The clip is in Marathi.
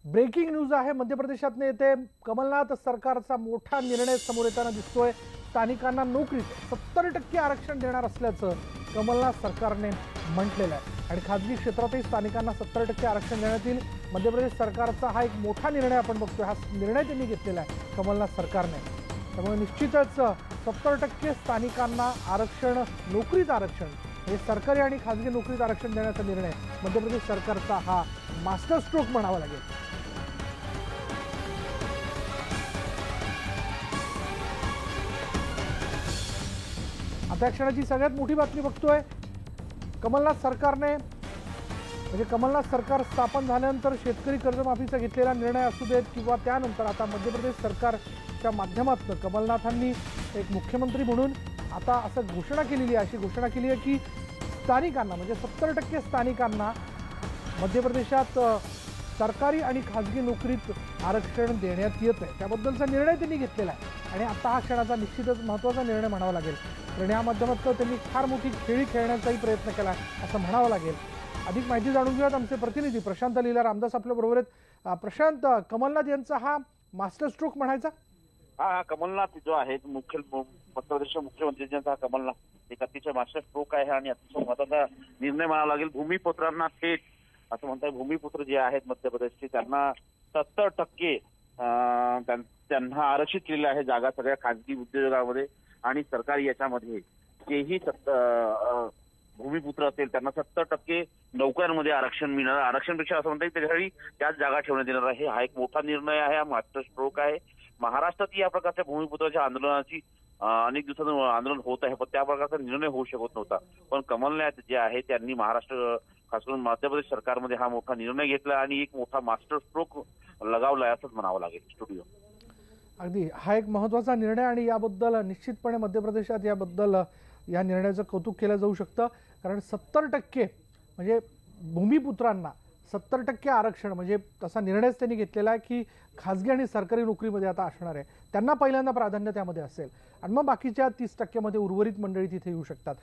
ब्रेकिंग न्यूज आहे। मध्य प्रदेशात येते कमलनाथ सरकारचा मोठा निर्णय समोर येताना दिसतोय। स्थानिकांना नोकरीत 70% आरक्षण देणार असल्याचं कमलनाथ सरकारने म्हटलेलं आहे आणि खासगी क्षेत्रातही स्थानिकांना 70% आरक्षण देण्यात येईल। मध्य प्रदेश सरकारचा हा एक मोठा निर्णय आपण बघतोय। हा निर्णय त्यांनी घेतलेला आहे कमलनाथ सरकारने। त्यामुळे निश्चितच 70% स्थानिकांना आरक्षण, नोकरीत आरक्षण, हे सरकारी आणि खासगी नोकरीत आरक्षण देण्याचा निर्णय मध्य प्रदेश सरकारचा हा मास्टर स्ट्रोक म्हणावा लागेल। आता क्षणाची सगळ्यात मोठी बातमी बघतोय। कमलनाथ सरकारने कमलनाथ सरकार स्थापन झाल्यानंतर शेतकरी कर्जमाफीचा घेतलेला निर्णय असू देत किंवा त्यानंतर आता मध्य प्रदेश सरकारच्या माध्यमातून कमलनाथांनी एक मुख्यमंत्री म्हणून आता असं घोषणा केलेली आहे, अशी घोषणा केली आहे की स्थानिकांना 70% स्थानिकांना मध्य प्रदेशात सरकारी आणि खासगी नोकरीत आरक्षण देण्यात येत आहे। त्याबद्दलचा निर्णय त्यांनी घेतलेला आहे आणि आता हा क्षणाचा निश्चितच महत्त्वाचा निर्णय म्हणावा लागेल। कारण या माध्यमातून त्यांनी फार मोठी खेळी खेळण्याचाही प्रयत्न केला असं म्हणावं लागेल। अधिक माहिती जाणून घेऊयात। आमचे प्रतिनिधी प्रशांत लीला रामदास आपल्या बरोबर आहेत। प्रशांत, कमलनाथ यांचा हा मास्टर स्ट्रोक म्हणायचा? हा कमलनाथ जो आहे मध्य प्रदेशचे मुख्यमंत्री ज्यांचा कमलनाथ एक अतिशय मास्टर स्ट्रोक आहे आणि अतिशय महत्त्वाचा निर्णय म्हणावा लागेल। भूमिपुत्रांना थेट असं म्हणतात, भूमिपुत्र जे आहेत मध्य प्रदेशचे त्यांना 70% त्यांना आरक्षित केलेले आहे जागा सगळ्या खासगी उद्योगामध्ये आणि सरकारी याच्यामध्ये। जेही भूमिपुत्र असेल त्यांना 70% नोकऱ्यांमध्ये आरक्षण मिळणार। आरक्षणपेक्षा असं म्हणता येईल त्याच्यासाठी त्याच जागा ठेवण्यात येणार आहे। हा एक मोठा निर्णय आहे, हा मास्टर स्ट्रोक आहे। महाराष्ट्रात या प्रकारच्या भूमिपुत्राच्या आंदोलनाची अनेक दिवसांपासून आंदोलन होत आहे, पण त्या प्रकारचा निर्णय होऊ शकत नव्हता। पण कमलनाथ जे आहे त्यांनी महाराष्ट्र, खास करून मध्य प्रदेश सरकारमध्ये हा मोठा निर्णय घेतला आणि एक मोठा मास्टर स्ट्रोक लगावलाय असंच म्हणावं लागेल। स्टुडिओ अगदी हा एक महत्त्वाचा निर्णय आणि याबद्दल निश्चितपणे मध्य प्रदेशात याबद्दल या निर्णयाचं कौतुक केलं जाऊ शकतं। कारण 70% भूमिपुत्रांना 70% आरक्षण तसा निर्णयच त्यांनी घेतलेला आहे की खासगी आणि सरकारी नोकरीमध्ये आता असणार आहे, त्यांना पहिल्यांदा प्राधान्य त्यामध्ये असेल आणि मग बाकीच्या 30% मध्ये उर्वरित मंडळी तिथे येऊ शकतात।